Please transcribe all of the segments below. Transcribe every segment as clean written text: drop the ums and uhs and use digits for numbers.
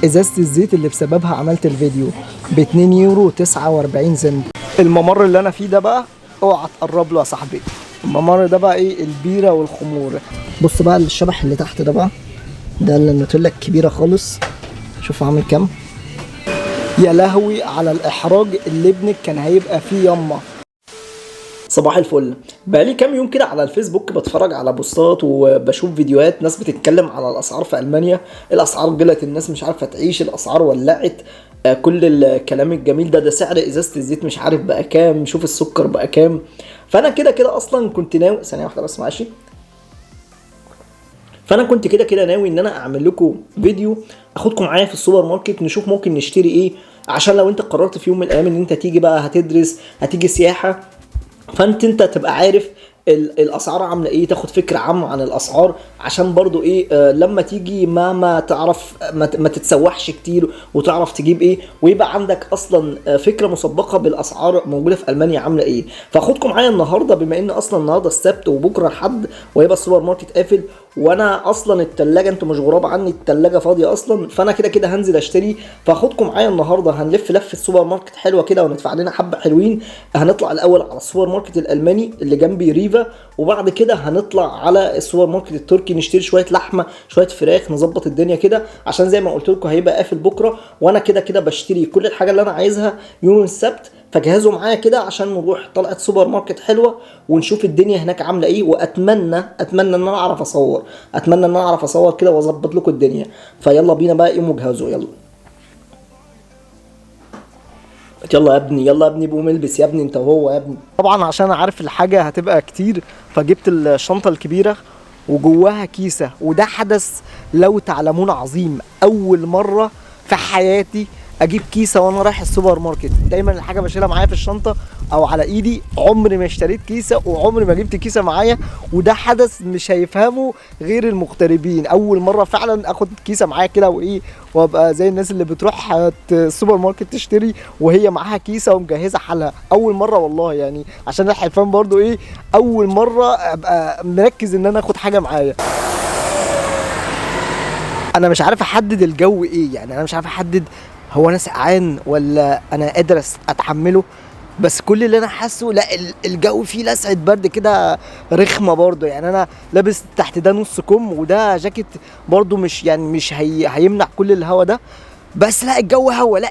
ازازة الزيت اللي بسببها عملت الفيديو ب2 يورو 49 سنت. الممر اللي انا فيه ده بقى اوعى تقرب له يا صاحبي. الممر ده بقى ايه؟ البيرة والخمور. بص بقى الشبح اللي تحت ده بقى، ده النوتيلا الكبيرة خالص، شوف عامل كام. يا لهوي على الاحراج اللي ابنك كان هيبقى فيه يما. صباح الفل. بقالي كام يوم كده على الفيسبوك بتفرج على بوستات وبشوف فيديوهات ناس بتتكلم على الاسعار في المانيا. الاسعار غلت، الناس مش عارفه تعيش، الاسعار ولعت. كل الكلام الجميل ده سعر ازازه الزيت مش عارف بقى كام، شوف السكر بقى كام. فانا كده اصلا كنت ناوي، ثانيه واحده بس ماشي. فانا كنت كده ناوي ان انا اعمل لكم فيديو اخدكم معايا في السوبر ماركت نشوف ممكن نشتري ايه، عشان لو انت قررت في يوم من الايام ان انت تيجي بقى هتدرس، هتيجي سياحه، فانت تبقى عارف الاسعار عامله ايه، تاخد فكره عامه عن الاسعار، عشان برضو ايه لما تيجي ما تعرف ما تتسوحش كتير، وتعرف تجيب ايه، ويبقى عندك اصلا فكره مسبقه بالاسعار موجوده في المانيا عامله ايه. فاخدكم معايا النهارده، بما ان اصلا النهارده السبت وبكره الحد وهيبقى السوبر ماركت قافل، وانا اصلا التلاجة انتوا مش غراب عني، التلاجة فاضيه اصلا، فانا كده هنزل اشتري. فاخدكم معايا النهارده هنلف لفه السوبر ماركت حلوه كده، وندفع لنا حبه حلوين. هنطلع الاول على السوبر ماركت الالماني اللي جنبي ريفا، وبعد كده هنطلع على السوبر ماركت التركي نشتري شويه لحمه شويه فراخ، نظبط الدنيا كده، عشان زي ما قلت لكم هيبقى قافل بكره، وانا كده بشتري كل الحاجه اللي انا عايزها يوم السبت. فجهزوا معايا كده عشان نروح طلعت سوبر ماركت حلوه ونشوف الدنيا هناك عامله ايه. واتمنى ان انا اعرف اصور، اتمنى ان انا اعرف اصور كده واظبط لكم الدنيا. فيلا بينا بقى، قوموا جهزوا يلا. يلا يا ابني، يلا يا ابني، قوم البس يا ابني انت وهو يا ابني. طبعا عشان عارف الحاجه هتبقى كتير، فجبت الشنطه الكبيره وجواها كيسه، وده حدث لو تعلمون عظيم. اول مره في حياتي اجيب كيسه وانا رايح السوبر ماركت. دايما الحاجه بشيلها معايا في الشنطه او على ايدي، عمري ما اشتريت كيسه وعمري ما جبت كيسه معايا، وده حدث مش هيفهمه غير المغتربين. اول مره فعلا اخد كيسه معايا كده وايه، وابقى زي الناس اللي بتروح السوبر ماركت تشتري وهي معاها كيسه ومجهزه حالها. اول مره والله، يعني عشان الحلفان برضو ايه، اول مره ابقى مركز ان انا اخد حاجه معايا. انا مش عارف احدد الجو ايه، يعني انا مش عارف احدد هو انا سقعان ولا انا قادر اتحمله، بس كل اللي انا حاسه لا، الجو فيه لسعه برد كده رخمه برضه. يعني انا لابس تحت ده نص كم، وده جاكيت برضه مش يعني مش هيمنع كل الهوا ده، بس لا الجو هوا، لا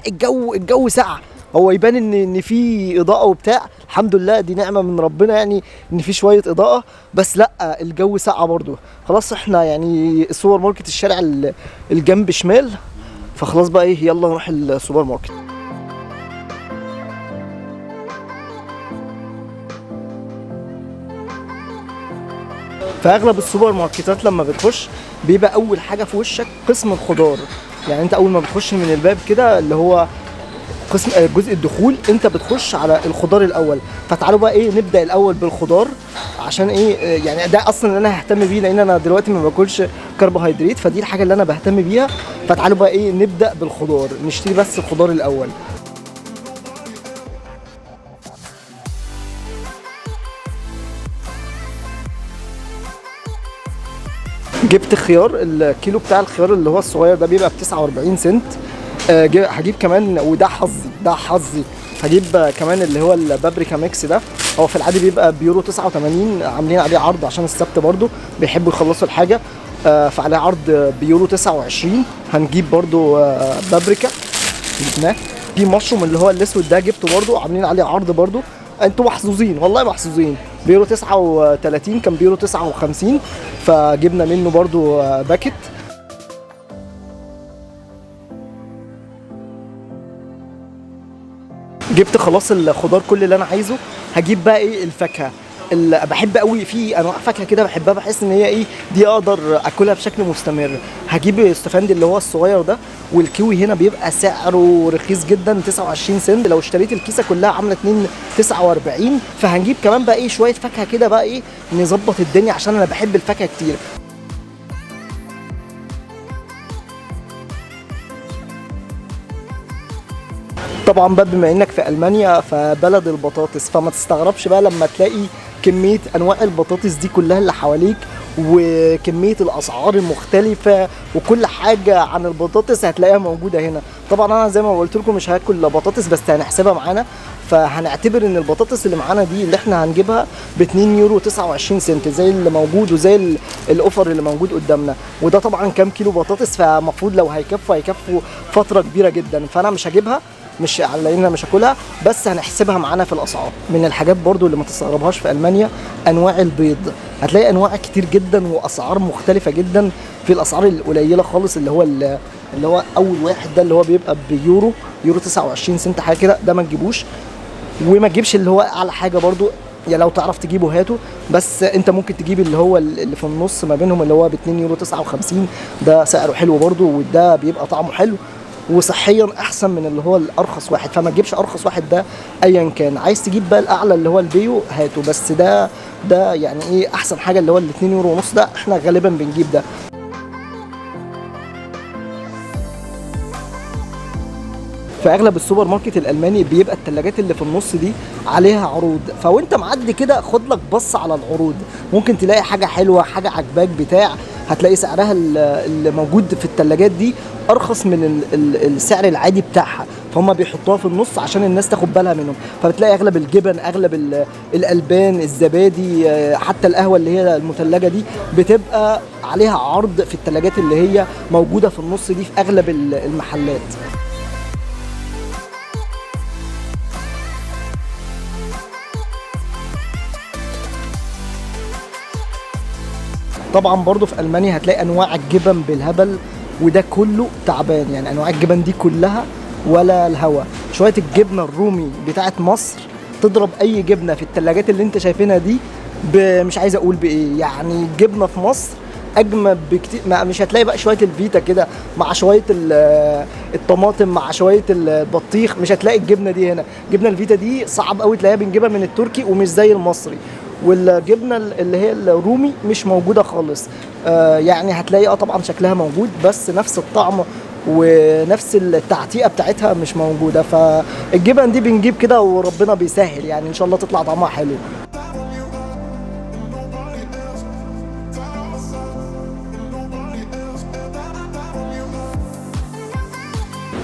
الجو سقع. هو يبان ان في اضاءه وبتاع، الحمد لله دي نعمه من ربنا يعني ان في شويه اضاءه، بس لا الجو سقع برضه. خلاص احنا يعني السوبر ماركت الشارع الجنب شمال، فخلاص بقى ايه، يلا نروح السوبر ماركت. فاغلب السوبر ماركتات لما بتخش بيبقى اول حاجه في وشك قسم الخضار. يعني انت اول ما بتخش من الباب كده اللي هو قسم جزء الدخول، انت بتخش على الخضار الاول. فتعالوا بقى ايه نبدا الاول بالخضار، عشان ايه يعني ده اصلا اللي انا ههتم بيه، لان انا دلوقتي ما باكلش كربوهيدرات، فدي الحاجه اللي انا بهتم بيها. فتعالوا بقى ايه نبدا بالخضار، نشتري بس الخضار الاول. جبت خيار، الكيلو بتاع الخيار اللي هو الصغير ده بيبقى ب 49 سنت. هجيب كمان، وده حظي هجيب كمان اللي هو البابريكا ميكس ده. هو في العادي بيبقى بيورو 89، عاملين عليه عرض عشان السبت برضو بيحبوا يخلصوا الحاجه، فعليه عرض بيورو 29. هنجيب برضو بابريكا جبناه. في مشروم اللي هو الاسود ده جبته برضو، عاملين عليه عرض برضو. انتوا محظوظين والله محظوظين، بيورو 39 كان بيورو 59، فجبنا منه برضو باكت. جبت خلاص الخضار كل اللي انا عايزه. هجيب بقى ايه الفاكهه اللي بحب قوي، في انواع فاكهه كده بحبها، بحس ان هي ايه دي اقدر اكلها بشكل مستمر. هجيب استفندي اللي هو الصغير ده، والكيوي هنا بيبقى سعره رخيص جدا 29 سنت، لو اشتريت الكيسه كلها عامله 2.49. فهنجيب كمان بقى ايه شويه فاكهه كده بقى ايه نظبط الدنيا، عشان انا بحب الفاكهه كتير. طبعا بقى بما انك في المانيا فبلد البطاطس، فما تستغربش بقى لما تلاقي كميه انواع البطاطس دي كلها اللي حواليك، وكميه الاسعار المختلفه وكل حاجه عن البطاطس هتلاقيها موجوده هنا. طبعا انا زي ما قلت لكم مش هاكل بطاطس، بس هنحسبها معانا، فهنعتبر ان البطاطس اللي معانا دي اللي احنا هنجيبها ب 2 يورو 29 سنت زي اللي موجود وزي الاوفر اللي موجود قدامنا. وده طبعا كام كيلو بطاطس، فالمفروض لو هيكفوا فتره كبيره جدا، فانا مش هجيبها، مش على ان مش هاكلها، بس هنحسبها معانا في الاسعار. من الحاجات برضو اللي ما تستغربهاش في المانيا انواع البيض، هتلاقي انواع كتير جدا واسعار مختلفه جدا. في الاسعار القليله خالص اللي هو اول واحد ده اللي هو بيبقى بيورو 29 سنت حاجه كده، ده ما تجيبوش. وما تجيبش اللي هو اعلى حاجه برضو، يعني لو تعرف تجيبه هاته، بس انت ممكن تجيب اللي هو اللي في النص ما بينهم اللي هو ب 2 يورو 59، ده سعره حلو برضو، وده بيبقى طعمه حلو وصحيا احسن من اللي هو الارخص واحد. فما تجيبش ارخص واحد ده ايا كان، عايز تجيب بقى الاعلى اللي هو البيو هاته، بس ده يعني ايه احسن حاجه اللي هو ال 2 يورو ونص، ده احنا غالبا بنجيب ده. في اغلب السوبر ماركت الالماني بيبقى الثلاجات اللي في النص دي عليها عروض، فوانت معدي كده خد لك بص على العروض، ممكن تلاقي حاجه حلوه، حاجه عجباك بتاع، هتلاقي سعرها اللي موجود في الثلاجات دي ارخص من السعر العادي بتاعها، فهم بيحطوها في النص عشان الناس تاخد بالها منهم. فبتلاقي اغلب الجبن، اغلب الالبان، الزبادي، حتى القهوه اللي هي المثلجه دي بتبقى عليها عرض في الثلاجات اللي هي موجوده في النص دي في اغلب المحلات. طبعا برضو في المانيا هتلاقي انواع الجبن بالهبل، وده كله تعبان، يعني انواع الجبن دي كلها ولا الهوا. شويه الجبنه الرومي بتاعت مصر تضرب اي جبنه في الثلاجات اللي انت شايفينها دي، مش عايز اقول بايه، يعني الجبنه في مصر اجمد بكتير. مش هتلاقي بقى شويه الفيتا كده مع شويه الطماطم مع شويه البطيخ، مش هتلاقي الجبنه دي هنا. الجبنه الفيتا دي صعب قوي تلاقيها، بنجيبها من التركي ومش زي المصري. والجبنه اللي هي الرومي مش موجوده خالص، يعني هتلاقي طبعا شكلها موجود، بس نفس الطعم ونفس التعتيقه بتاعتها مش موجوده. فالجبن دي بنجيب كده وربنا بيسهل، يعني ان شاء الله تطلع طعمها حلو.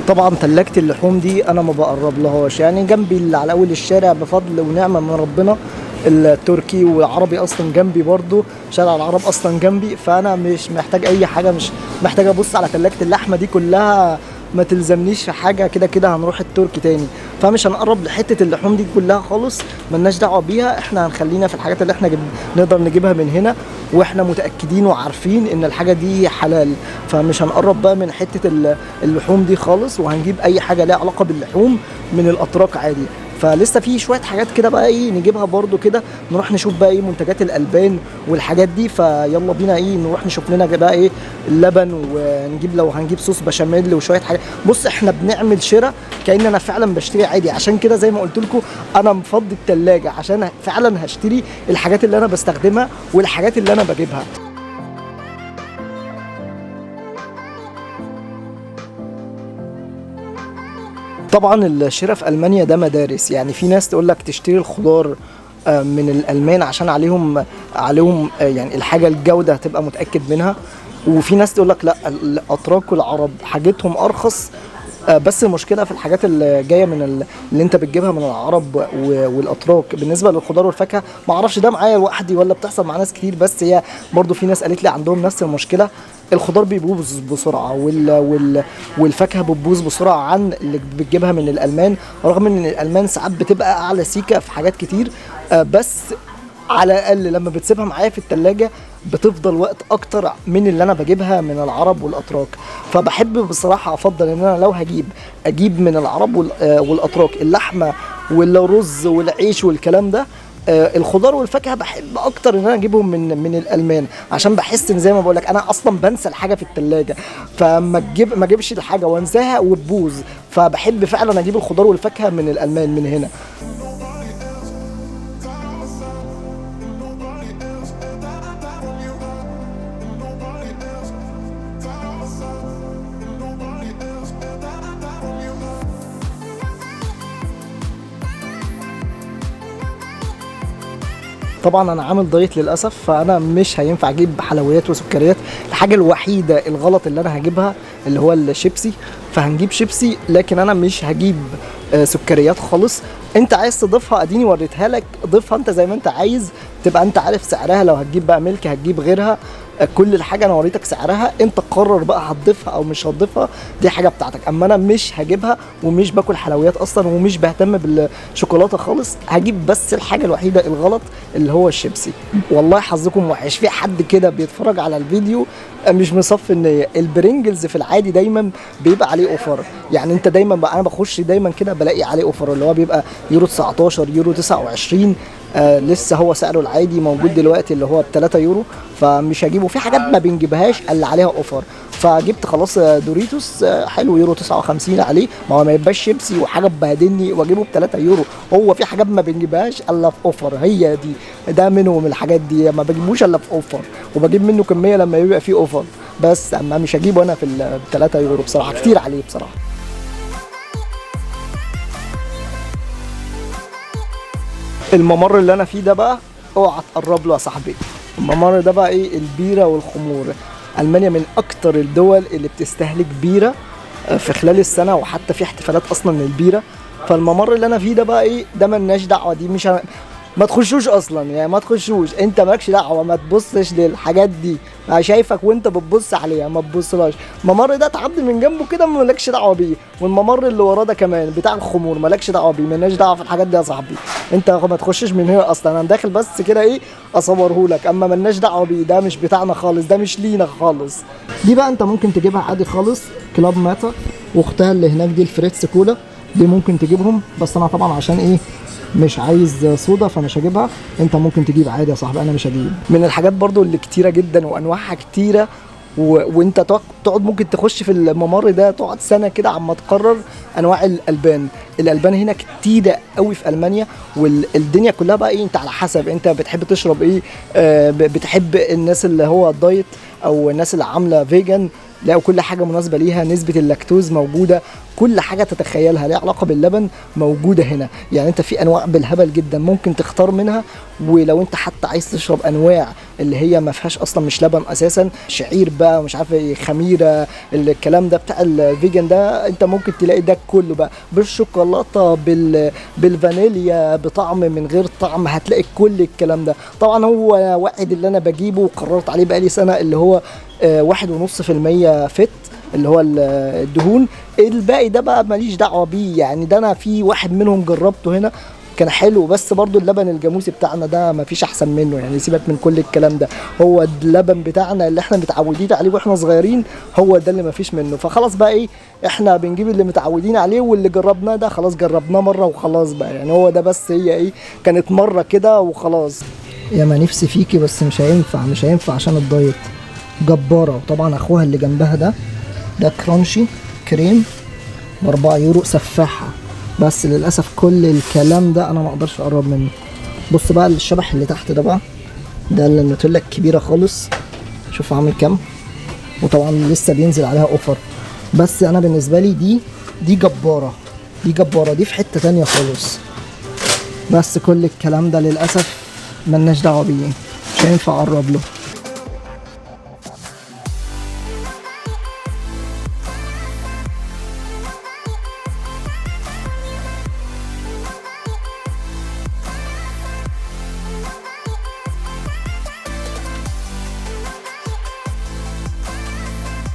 طبعا تلاجة اللحوم دي انا ما بقرب لهاش، يعني جنبي اللي على اول الشارع بفضل ونعمه من ربنا التركي، والعربي اصلا جنبي برضو، شارع العرب اصلا جنبي، فانا مش محتاج اي حاجه، مش محتاج ابص على تلاجة اللحمه دي كلها، ما تلزمنيش في حاجه، كده كده هنروح التركي تاني، فمش هنقرب لحته اللحوم دي كلها خالص، ملناش دعوه بيها. احنا هنخلينا في الحاجات اللي احنا نقدر نجيبها من هنا، واحنا متاكدين وعارفين ان الحاجه دي حلال، فمش هنقرب بقى من حته اللحوم دي خالص، وهنجيب اي حاجه ليها علاقه باللحوم من الاتراك عادي. فلسه في شويه حاجات كده بقى ايه نجيبها برده كده، نروح نشوف بقى ايه منتجات الالبان والحاجات دي، فيلا بينا ايه نروح نشوف لنا بقى ايه اللبن، ونجيب لو هنجيب صوص بشاميل وشويه حاجات. بص احنا بنعمل شراء كأن انا فعلا بشتري عادي، عشان كده زي ما قلت لكم انا مفضي التلاجة عشان فعلا هشتري الحاجات اللي انا بستخدمها والحاجات اللي انا بجيبها. طبعا الشراء في المانيا ده مدارس، يعني في ناس تقول لك تشتري الخضار من الالمان عشان عليهم يعني الحاجه الجوده هتبقى متاكد منها، وفي ناس تقول لك لا الاتراك والعرب حاجتهم ارخص، بس المشكله في الحاجات اللي جايه اللي انت بتجيبها من العرب والاتراك. بالنسبه للخضار والفاكهه ما اعرفش ده معايا لوحدي ولا بتحصل مع ناس كتير، بس هي برضو في ناس قالت لي عندهم نفس المشكله، الخضار بيبوظ بسرعه والفاكهه بتبوظ بسرعه عن اللي بتجيبها من الالمان، رغم ان الالمان ساعات بتبقى اعلى سيكه في حاجات كتير، بس على الاقل لما بتسيبها معايا في التلاجة بتفضل وقت اكتر من اللي انا بجيبها من العرب والاتراك. فبحب بصراحه افضل ان انا لو اجيب من العرب والاتراك اللحمه والرز والعيش والكلام ده. الخضار والفاكهه بحب اكتر ان انا اجيبهم من الالمان، عشان بحس ان زي ما بقول لك انا اصلا بنسى الحاجه في التلاجة، فما ما اجيبش الحاجه وانساها وتبوظ، فبحب فعلا اجيب الخضار والفاكهه من الالمان من هنا. طبعا انا عامل دايت للاسف، فانا مش هينفع اجيب حلويات وسكريات. الحاجه الوحيده الغلط اللي انا هجيبها اللي هو الشيبسي، فهنجيب شيبسي، لكن انا مش هجيب سكريات خالص. انت عايز تضيفها اديني وريتها لك، ضيفها انت زي ما انت عايز، تبقى انت عارف سعرها. لو هتجيب بقى ملك هتجيب غيرها، كل الحاجه انا وريتك سعرها، انت قرر بقى هتضيفها او مش هتضيفها، دي حاجه بتاعتك. اما انا مش هجيبها، ومش باكل حلويات اصلا، ومش بهتم بالشوكولاته خالص. هجيب بس الحاجه الوحيده الغلط اللي هو الشيبسي. والله حظكم وحش، في حد كده بيتفرج على الفيديو مش مصفي النيه. البرينجلز في العادي دايما بيبقى عليه اوفر، يعني انت دايما بقى، انا بخش دايما كده بلاقي عليه اوفر، اللي هو بيبقى يورو 19 يورو 29. لسه هو سعره العادي موجود دلوقتي اللي هو ب 3 يورو، فمش هجيبه. في حاجات ما بنجيبهاش اللي عليها اوفر، فجبت خلاص دوريتوس حلو يورو 59 عليه. ما هو ما يبقاش شيبسي وحاجه ببهدلني واجيبه ب 3 يورو. هو في حاجات ما بنجيبهاش الا في اوفر، هي دي ده منهم الحاجات دي، ما بجيبوش الا في اوفر، وبجيب منه كميه لما يبقى فيه اوفر. بس اما مش هجيبه انا في ال 3 يورو بصراحه، كتير عليه بصراحه. الممر اللي انا فيه ده بقى اوعى تقرب له يا صاحبي. الممر ده بقى ايه؟ البيره والخمور. المانيا من اكتر الدول اللي بتستهلك بيره في خلال السنه، وحتى في احتفالات اصلا للبيره. فالممر اللي انا فيه ده بقى ايه؟ ده ملناش دعوه، دي مش ما تخشوش اصلا، يعني ما تخشوش، انت مالكش دعوه، ما تبصش للحاجات دي. انا شايفك وانت بتبص عليها، ما تبصلاش. الممر ده تعدي من جنبه كده مالكش دعوه بيه، والممر اللي وراه ده كمان بتاع الخمور مالكش دعوه بيه، مالناش دعوه في الحاجات دي يا صاحبي. انت ما تخشش من هنا اصلا، انا داخل بس كده ايه اصورهولك، اما مالناش دعوه بيه، ده مش بتاعنا خالص، ده مش لينا خالص. دي بقى انت ممكن تجيبها عادي خالص، كلاب ماتا، واختها اللي هناك دي الفريتس كولا، دي ممكن تجيبهم. بس انا طبعا عشان ايه مش عايز صودا فمش هجيبها. انت ممكن تجيب عادي يا صاحبي، انا مش هجيب. من الحاجات برضو اللي كتيره جدا وانواعها كتيره، وانت تقعد ممكن تخش في الممر ده تقعد سنه كده عما تقرر انواع الالبان. الالبان هنا كتيره قوي في المانيا، والدنيا كلها بقى ايه، انت على حسب انت بتحب تشرب ايه. بتحب الناس اللي هو الدايت او الناس اللي عامله فيجن، لا كل حاجه مناسبه ليها. نسبه اللاكتوز موجوده، كل حاجه تتخيلها ليها علاقه باللبن موجوده هنا. يعني انت في انواع بالهبل جدا ممكن تختار منها. ولو انت حتى عايز تشرب انواع اللي هي ما فيهاش اصلا، مش لبن اساسا، شعير بقى مش عارف ايه، خميره، الكلام ده بتاع الفيجن ده، انت ممكن تلاقي ده كله بقى بالشوكولاته، بالفانيليا، بطعم من غير طعم، هتلاقي كل الكلام ده. طبعا هو واحد اللي انا بجيبه وقررت عليه بقالي سنه، اللي هو 1.5% فت، اللي هو الدهون. الباقي ده بقى ماليش دعوه بيه، يعني ده انا في واحد منهم جربته هنا كان حلو، بس برضو اللبن الجاموسي بتاعنا ده مفيش احسن منه. يعني سيبك من كل الكلام ده، هو اللبن بتاعنا اللي احنا متعودين عليه واحنا صغيرين هو ده اللي مفيش منه. فخلاص بقى ايه، احنا بنجيب اللي متعودين عليه، واللي جربناه ده خلاص جربناه مره وخلاص بقى. يعني هو ده بس، هي ايه، كانت مره كده وخلاص. يا ما نفسي فيكي بس مش هينفع، مش هينفع عشان الدايت. جبارة. وطبعا اخوها اللي جنبها ده كرانشي كريم ب4 يورو، سفاحة. بس للأسف كل الكلام ده أنا ما أقدرش أقرب منه. بص بقى الشبح اللي تحت ده بقى، ده النوتيلا الكبيرة خالص، شوف عامل كام. وطبعا لسه بينزل عليها أوفر، بس أنا بالنسبة لي دي جبارة، دي جبارة، دي في حتة تانية خالص. بس كل الكلام ده للأسف ملناش دعوة بيه، مش هينفع أقرب له.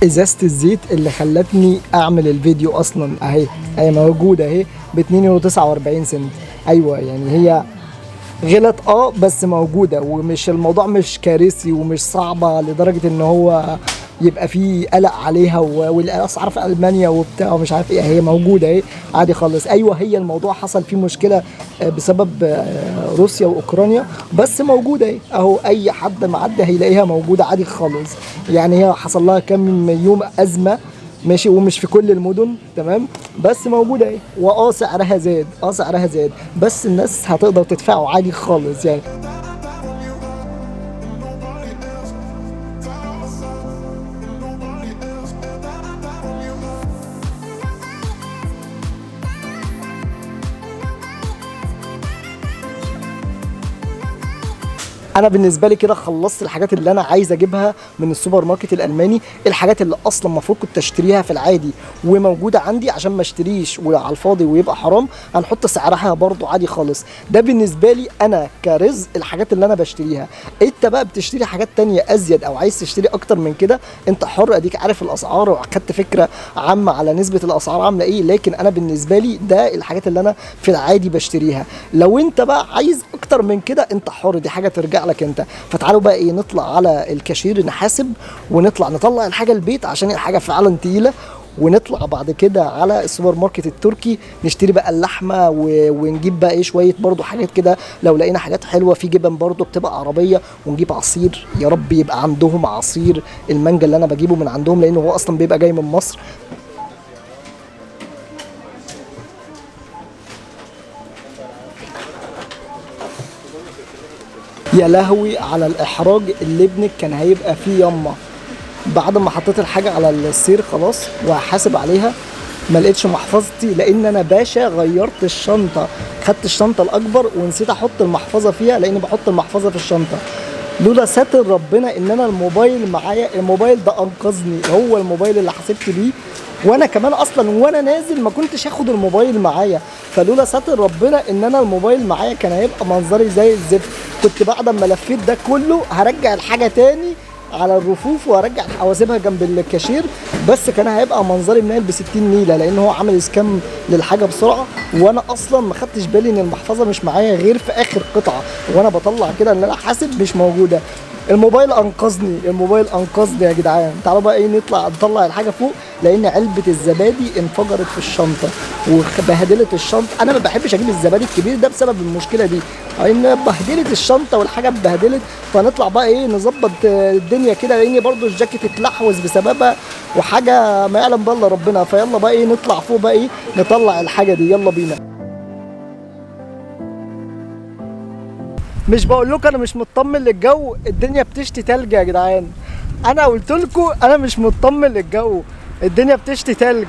ازازه الزيت اللي خلتني اعمل الفيديو اصلا اهي موجوده اهي ب 2.49 سنت. ايوه يعني هي غلط بس موجوده، ومش الموضوع مش كارثي ومش صعبه لدرجه ان هو يبقى فيه قلق عليها، والاسعار في المانيا وبتاع ومش عارف ايه. هي موجوده اهي عادي خالص. ايوه هي الموضوع حصل فيه مشكله بسبب روسيا واوكرانيا، بس موجوده اهي اهو، اي حد معدي هيلاقيها موجوده عادي خالص. يعني هي حصل لها كام يوم ازمه ماشي، ومش في كل المدن تمام، بس موجوده اهي. سعرها زاد، سعرها زاد، بس الناس هتقدر تدفعه عادي خالص يعني. انا بالنسبه لي كده خلصت الحاجات اللي انا عايز اجيبها من السوبر ماركت الالماني. الحاجات اللي اصلا المفروض كنت اشتريها في العادي وموجوده عندي عشان ما اشتريش وعلى الفاضي ويبقى حرام، هنحط سعرها برضو عادي خالص. ده بالنسبه لي انا كرزق الحاجات اللي انا بشتريها. انت بقى بتشتري حاجات تانية ازيد او عايز تشتري اكتر من كده، انت حر، اديك عارف الاسعار واخدت فكره عامه على نسبه الاسعار عامله ايه. لكن انا بالنسبه لي ده الحاجات اللي انا في العادي بشتريها. لو انت بقى عايز اكتر من كده انت حر، دي حاجه ترجع لك انت. فتعالوا بقى ايه، نطلع على الكاشير نحاسب نطلع الحاجه البيت عشان الحاجه فعلا تقيله، ونطلع بعد كده على السوبر ماركت التركي نشتري بقى اللحمه ونجيب بقى ايه شويه برضو حاجات كده. لو لقينا حاجات حلوه في جبن برضو بتبقى عربيه، ونجيب عصير، يا رب يبقى عندهم عصير المانجا اللي انا بجيبه من عندهم لانه هو اصلا بيبقى جاي من مصر. يا لهوي على الاحراج اللي ابنك كان هيبقى فيه يما. بعد ما حطيت الحاجه على السير خلاص وهحاسب عليها، ما لقيتش محفظتي لان انا باشا غيرت الشنطه، خدت الشنطه الاكبر ونسيت احط المحفظه فيها لاني بحط المحفظه في الشنطه. لولا ساتر ربنا ان انا الموبايل معايا، الموبايل ده انقذني، هو الموبايل اللي حسبت بيه. وانا كمان اصلا وانا نازل ما كنتش هاخد الموبايل معايا، فلولا ساتر ربنا ان انا الموبايل معايا كان هيبقى منظري زي الزفت. كنت بعد ما لفيت ده كله هرجع الحاجه تاني على الرفوف وارجع واسيبها جنب الكاشير، بس كان هيبقى منظري منيل ب 60 نيله لان هو عامل اسكام للحاجه بسرعه. وانا اصلا ما خدتش بالي ان المحفظه مش معايا غير في اخر قطعه، وانا بطلع كده ان انا حاسب مش موجوده. الموبايل انقذني، الموبايل انقذني يا جدعان. تعالوا بقى ايه نطلع الحاجه فوق لان علبه الزبادي انفجرت في الشنطه وبهدلت الشنطه. انا ما بحبش اجيب الزبادي الكبير ده بسبب المشكله دي، ان بهدلت الشنطه والحاجه اتبهدلت. فنطلع بقى ايه نظبط الدنيا كده لان برضو الجاكيت اتلحوز بسببها وحاجه ما يعلم بالله ربنا. فيلا بقى ايه نطلع فوق بقى ايه نطلع الحاجه دي، يلا بينا. مش بقول لكم انا مش مطمن للجو، الدنيا بتشتي تلج يا جدعان. انا قلت لكم انا مش مطمن للجو، الدنيا بتشتي تلج.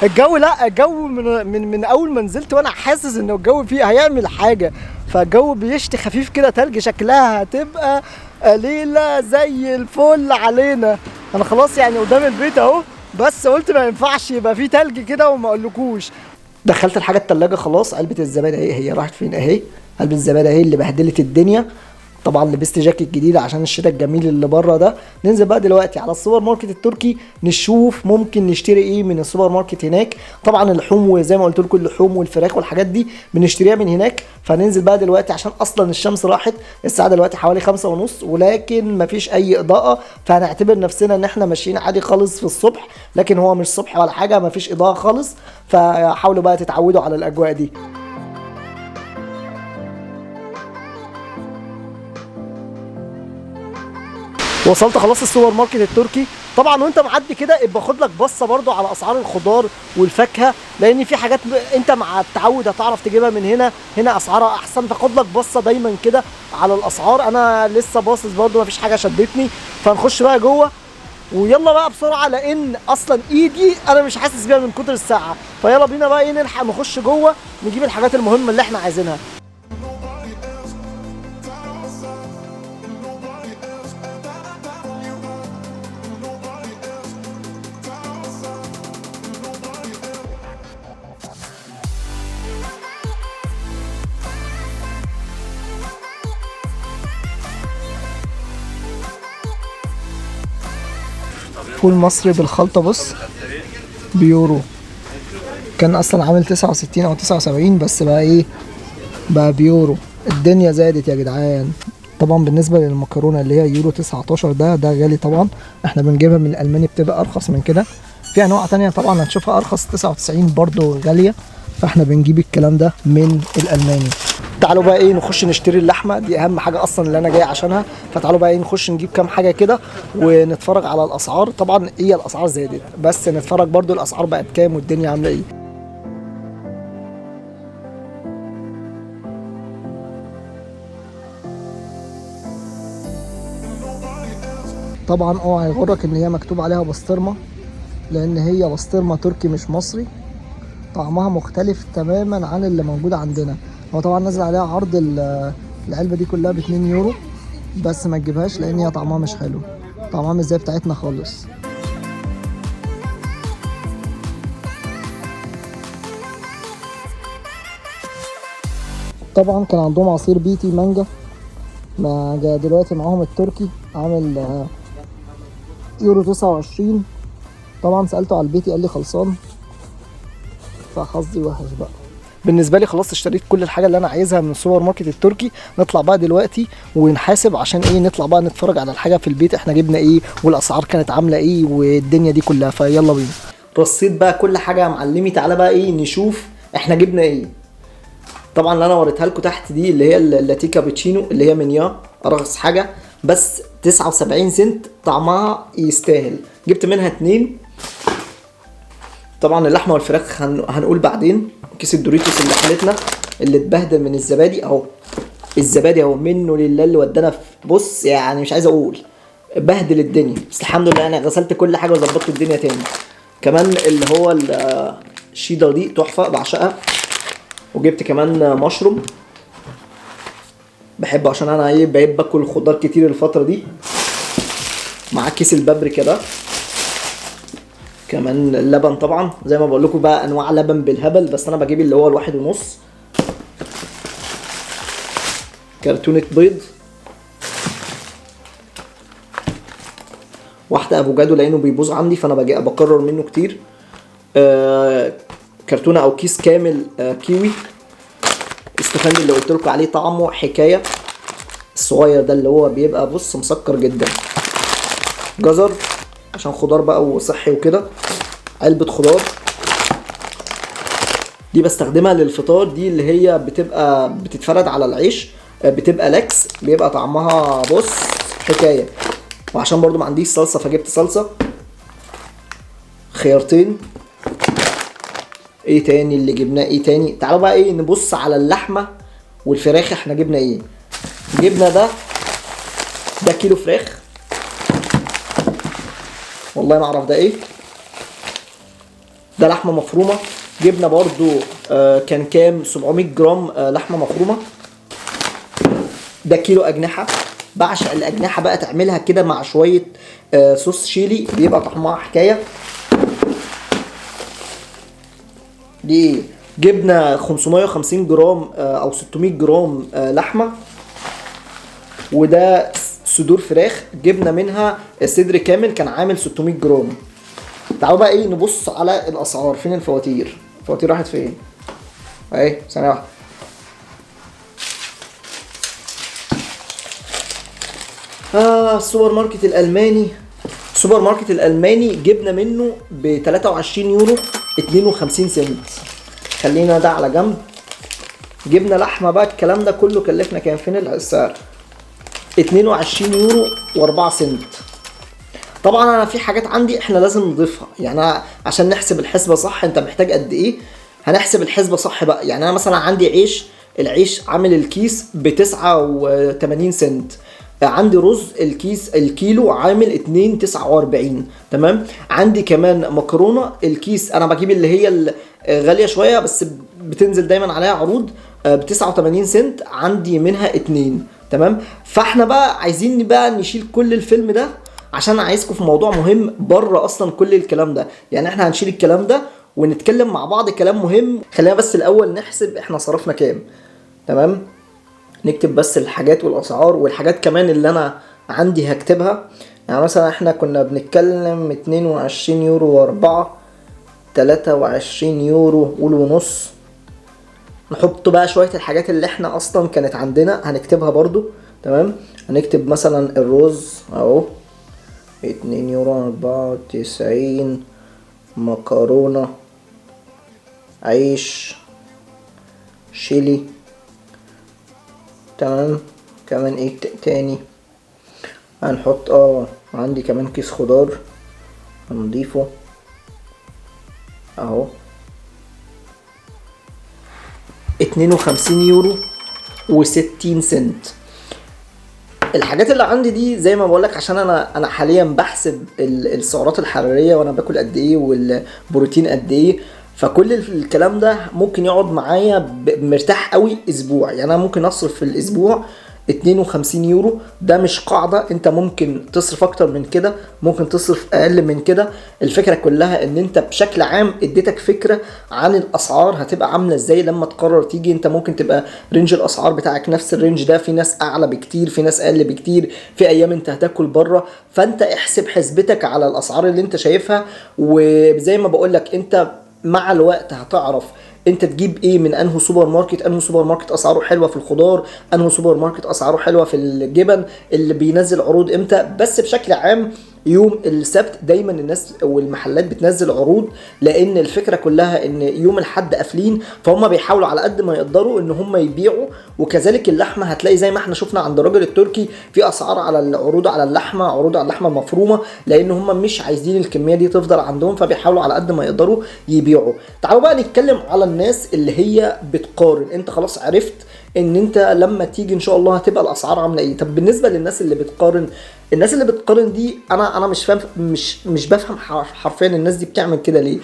الجو لا، الجو من اول ما نزلت وانا حاسس ان الجو فيه هيعمل حاجه. فالجو بيشتي خفيف كده تلج، شكلها هتبقى ليله زي الفل علينا. انا خلاص يعني قدام البيت اهو، بس قلت ما ينفعش يبقى فيه تلج كده وما اقولكوش. دخلت الحاجه التلاجة خلاص، علبه الزبادي اهي، هي راحت فين اهي، علبه الزبادي اهي اللي بهدلت الدنيا. طبعا لبست جاكيت جديد عشان الشتاء الجميل اللي بره ده. ننزل بقى دلوقتي على السوبر ماركت التركي نشوف ممكن نشتري ايه من السوبر ماركت هناك. طبعا اللحوم وزي ما قلت لكم اللحوم والفراخ والحاجات دي بنشتريها من هناك. فننزل بقى دلوقتي عشان اصلا الشمس راحت، الساعه دلوقتي حوالي 5:30 ولكن مفيش اي اضاءه، فهنعتبر نفسنا ان احنا ماشيين عادي خالص في الصبح، لكن هو مش صبح ولا حاجه، مفيش اضاءه خالص. فحاولوا بقى تتعودوا على الاجواء دي. وصلت خلاص السوبر ماركت التركي. طبعا وانت معدي كده ابقى خد لك بصه برضو على اسعار الخضار والفاكهه، لان في حاجات انت مع التعود هتعرف تجيبها من هنا اسعارها احسن. فخد لك بصه دايما كده على الاسعار. انا لسه باصص برضو مفيش حاجه شدتني، فنخش بقى جوه ويلا بقى بسرعه لان اصلا ايدي انا مش حاسس بيها من كتر الساعه. فيلا بينا بقى ايه نلحق نخش جوه نجيب الحاجات المهمه اللي احنا عايزينها. فول مصري بالخلطة بص بيورو، كان اصلا عامل 69 او 79 بس بقى ايه بقى بيورو. الدنيا زادت يا جدعان. طبعا بالنسبة للمكرونة اللي هي يورو 19 ده غالي طبعا، احنا بنجيبها من الالماني بتبقى ارخص من كده. في انواع تانية طبعا هتشوفها ارخص 99 برضو غالية، فاحنا بنجيب الكلام ده من الالماني. تعالوا بقى ايه نخش نشتري اللحمه دي، اهم حاجه اصلا اللي انا جاي عشانها. فتعالوا بقى ايه نخش نجيب كام حاجه كده ونتفرج على الاسعار. طبعا هي الاسعار زادت بس نتفرج برضو الاسعار بقت كام والدنيا عامله ايه. طبعا اوعى يغرك ان هي مكتوب عليها بسطرمه، لان هي بسطرمه تركي مش مصري، طعمها مختلف تماما عن اللي موجود عندنا. هو طبعا نازل عليها عرض العلبه دي كلها ب2 يورو، بس ما تجيبهاش لان هي طعمها مش حلو، طعمها مش زي بتاعتنا خالص. طبعا كان عندهم عصير بيتي مانجا، ما جا دلوقتي معاهم التركي عامل يورو 29. طبعا سألته على البيتي قال لي خلصان، فحظي وحش بقى. بالنسبه لي خلاص اشتريت كل الحاجه اللي انا عايزها من السوبر ماركت التركي. نطلع بقى دلوقتي ونحاسب عشان ايه، نطلع بقى نتفرج على الحاجه في البيت احنا جبنا ايه والاسعار كانت عامله ايه والدنيا دي كلها، فيلا بينا. رصيت بقى كل حاجه يا معلمي، تعالى بقى ايه نشوف احنا جبنا ايه. طبعا اللي انا وريتها لكم تحت دي اللي هي اللاتيه كابتشينو اللي هي منيا، ارخص حاجه بس 79 سنت، طعمها يستاهل. جبت منها 2. طبعا اللحمه والفراخ هنقول بعدين. كيس الدوريتوس اللي حالتنا اللي اتبهدل من الزبادي اهو، الزبادي اهو منه لله اللي ودانا في، بص يعني مش عايز اقول بهدل الدنيا، بس الحمد لله انا غسلت كل حاجه وظبطت الدنيا تاني. كمان اللي هو الشيدر دي تحفه بعشقها. وجبت كمان مشروم بحبه عشان انا ايه بقيت باكل خضار كتير الفتره دي، مع كيس البابريكا ده. كمان اللبن طبعا زي ما بقول لكم بقى انواع لبن بالهبل، بس انا بجيب اللي هو 1.5. كرتونه بيض، واحده افوكادو لانه بيبوظ عندي فانا باجي بكرر منه كتير. كرتونه او كيس كامل كيوي. استفندي اللي قلت لكم عليه طعمه حكايه، الصغير ده اللي هو بيبقى بص مسكر جدا. جزر عشان خضار بقى وصحي وكده. علبه خضار دي بستخدمها للفطار، دي اللي هي بتبقى بتتفرد على العيش، بتبقى لاكس، بيبقى طعمها بص حكايه. وعشان برضو ما عنديش صلصه فجبت صلصه. خيارتين. ايه تاني اللي جبناه؟ ايه تاني؟ تعالوا بقى ايه نبص على اللحمه والفراخ. احنا جبنا ايه؟ جبنا ده كيلو فراخ، والله ما اعرف ده ايه. ده لحمه مفرومه. جبنا برضو كان كام 700 جرام لحمه مفرومه. ده كيلو اجنحه، بعشق الاجنحه بقى، تعملها كده مع شويه صوص شيلي بيبقى طعمها حكايه. دي جبنا 550 جرام او 600 جرام لحمه. وده صدور فراخ جبنا منها صدر كامل كان عامل 600 جرام. تعالوا بقى ايه نبص على الاسعار. فين الفواتير؟ الفواتير راحت فين؟ اهي ثانيه واحده. السوبر ماركت الالماني. السوبر ماركت الالماني جبنا منه ب 23 يورو 52 سنت. خلينا ده على جنب. جبنا لحمه بقى، الكلام ده كله كلفنا كام؟ فين السعر؟ 22 يورو و4 سنت. طبعا انا في حاجات عندي احنا لازم نضيفها، يعني عشان نحسب الحسبه صح انت محتاج قد ايه، هنحسب الحسبه صح بقى. يعني انا مثلا عندي عيش، العيش عامل الكيس ب 89 سنت. عندي رز الكيس الكيلو عامل 2.49. تمام. عندي كمان مكرونه الكيس انا بجيب اللي هي غاليه شويه بس بتنزل دايما عليها عروض ب 89 سنت، عندي منها 2. تمام. فاحنا بقى عايزين بقى نشيل كل الفيلم ده عشان عايزكم في موضوع مهم بره اصلا كل الكلام ده. يعني احنا هنشيل الكلام ده ونتكلم مع بعض كلام مهم. خلينا بس الاول نحسب احنا صرفنا كام. تمام. نكتب بس الحاجات والاسعار والحاجات كمان اللي انا عندي هكتبها. يعني مثلا احنا كنا بنتكلم 22 يورو و4، 23 يورو ونص. نحط بقى شوية الحاجات اللي احنا اصلا كانت عندنا هنكتبها برضو. تمام. هنكتب مثلا الرز اهو 2 يورو 94. مكرونة، عيش، شيلي. تمام. كمان ايه تاني هنحط؟ عندي كمان كيس خضار هنضيفه اهو 52 يورو و60 سنت. الحاجات اللي عندي دي زي ما بقولك عشان انا حاليا بحسب السعرات الحراريه وانا باكل قد ايه والبروتين قد ايه، فكل الكلام ده ممكن يقعد معايا مرتاح قوي اسبوع. يعني انا ممكن اصرف في الاسبوع 52 يورو. ده مش قاعدة، انت ممكن تصرف اكتر من كده، ممكن تصرف اقل من كده. الفكرة كلها ان انت بشكل عام اديتك فكرة عن الاسعار هتبقى عاملة ازاي لما تقرر تيجي. انت ممكن تبقى رينج الاسعار بتاعك نفس الرينج ده، في ناس اعلى بكتير، في ناس اقل بكتير، في ايام انت هتاكل بره. فانت احسب حسبتك على الاسعار اللي انت شايفها، وزي ما بقولك انت مع الوقت هتعرف انت تجيب ايه من انه سوبر ماركت. انه سوبر ماركت اسعاره حلوه في الخضار، انه سوبر ماركت اسعاره حلوه في الجبن، اللي بينزل عروض امتى. بس بشكل عام يوم السبت دايما الناس والمحلات بتنزل عروض، لان الفكره كلها ان يوم الحد قافلين، فهم بيحاولوا على قد ما يقدروا ان هم يبيعوا. وكذلك اللحمه هتلاقي زي ما احنا شفنا عند الراجل التركي في اسعار على العروض على اللحمه، عروض على اللحمه المفرومه، لان هم مش عايزين الكميه دي تفضل عندهم، فبيحاولوا على قد ما يقدروا يبيعوا. تعالوا بقى نتكلم على الناس اللي هي بتقارن. انت خلاص عرفت ان انت لما تيجي ان شاء الله هتبقى الاسعار عامله ايه. طب بالنسبه للناس اللي بتقارن، الناس اللي بتقارن دي انا مش فاهم، مش بفهم حرفيا الناس دي بتعمل كده ليه.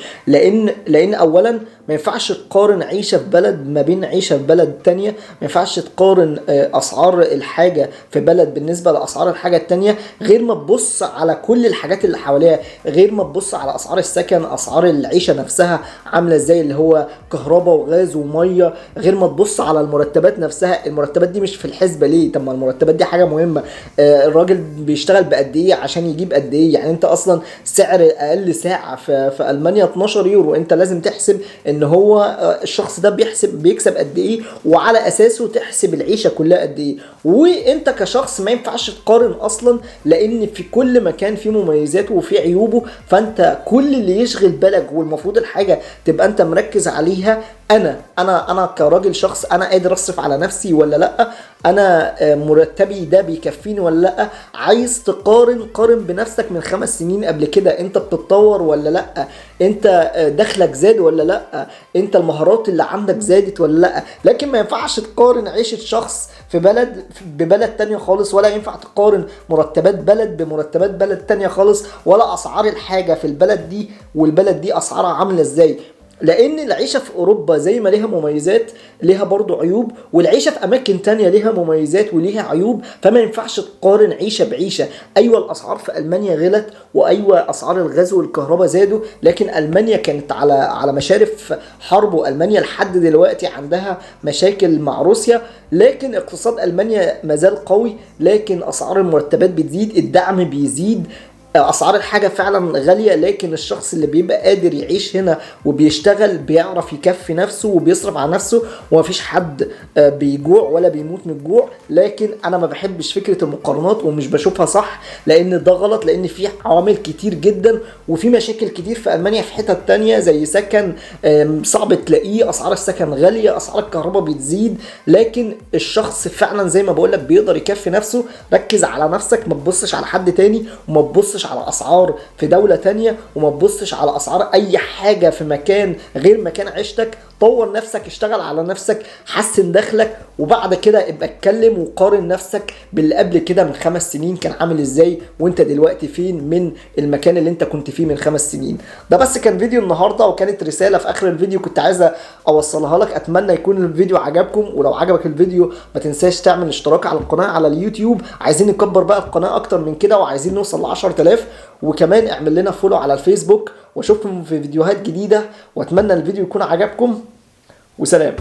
لان اولا ما ينفعش تقارن عيشه في بلد ما بين عيشه في بلد تانية. ما ينفعش تقارن اسعار الحاجه في بلد بالنسبه لاسعار الحاجه التانية، غير ما تبص على كل الحاجات اللي حواليها، غير ما تبص على اسعار السكن، اسعار العيشه نفسها عامله ازاي اللي هو كهرباء وغاز وميه، غير ما تبص على المرتبات نفسها. المرتبات دي مش في الحسبه ليه؟ طب ما المرتبات دي حاجه مهمه. الراجل بيشتغل بقد ايه عشان يجيب قد ايه؟ يعني انت اصلا سعر اقل ساعه في المانيا 12 يورو، انت لازم تحسب ان هو الشخص ده بيكسب قد ايه، وعلى اساسه تحسب العيشه كلها قد ايه. وانت كشخص ما ينفعش تقارن اصلا، لان في كل مكان فيه مميزاته وفيه عيوبه. فانت كل اللي يشغل بالك والمفروض الحاجه تبقى انت مركز عليها، انا كراجل شخص انا قادر اصرف على نفسي ولا لا، انا مرتبي ده بيكفيني ولا لا. عايز قارن بنفسك من 5 سنين قبل كده، انت بتتطور ولا لا، انت دخلك زاد ولا لا، انت المهارات اللي عندك زادت ولا لا. لكن ما ينفعش تقارن عيشة شخص في بلد ببلد تانية خالص، ولا ينفع تقارن مرتبات بلد بمرتبات بلد تانية خالص، ولا اسعار الحاجة في البلد دي والبلد دي اسعارها عاملة ازاي. لان العيشة في اوروبا زي ما ليها مميزات ليها برضو عيوب، والعيشة في اماكن تانية ليها مميزات وليها عيوب. فما ينفعش تقارن عيشة بعيشة. ايوه الاسعار في المانيا غلت، وايوه اسعار الغاز والكهرباء زادوا، لكن المانيا كانت على مشارف حرب، والمانيا لحد دلوقتي عندها مشاكل مع روسيا، لكن اقتصاد المانيا مازال قوي. لكن اسعار المرتبات بتزيد، الدعم بيزيد، اسعار الحاجه فعلا غاليه، لكن الشخص اللي بيبقى قادر يعيش هنا وبيشتغل بيعرف يكفي نفسه وبيصرف على نفسه، ومفيش حد بيجوع ولا بيموت من الجوع. لكن انا ما بحبش فكره المقارنات ومش بشوفها صح، لان ده غلط، لان في عوامل كتير جدا وفي مشاكل كتير في المانيا في حتت تانية، زي سكن صعب تلاقيه، اسعار السكن غاليه، اسعار الكهرباء بتزيد. لكن الشخص فعلا زي ما بقولك بيقدر يكفي نفسه. ركز على نفسك، ما تبصش على حد تاني، وما تبصش على اسعار في دولة تانية، وما تبصش على اسعار اي حاجة في مكان غير مكان عيشتك. طور نفسك، اشتغل على نفسك، حسن دخلك، وبعد كده ابقى اتكلم وقارن نفسك باللي قبل كده من 5 سنين كان عامل ازاي، وانت دلوقتي فين من المكان اللي انت كنت فيه من 5 سنين. ده بس كان فيديو النهاردة، وكانت رسالة في اخر الفيديو كنت عايزة اوصلها لك. اتمنى يكون الفيديو عجبكم، ولو عجبك الفيديو ما تنساش تعمل اشتراك على القناة على اليوتيوب. عايزين نكبر بقى القناة اكتر من كده، وعايزين نوصل ل 10,000. وكمان اعمل لنا فولو على الفيسبوك، واشوفكم في فيديوهات جديدة، واتمنى الفيديو يكون عجبكم، وسلام.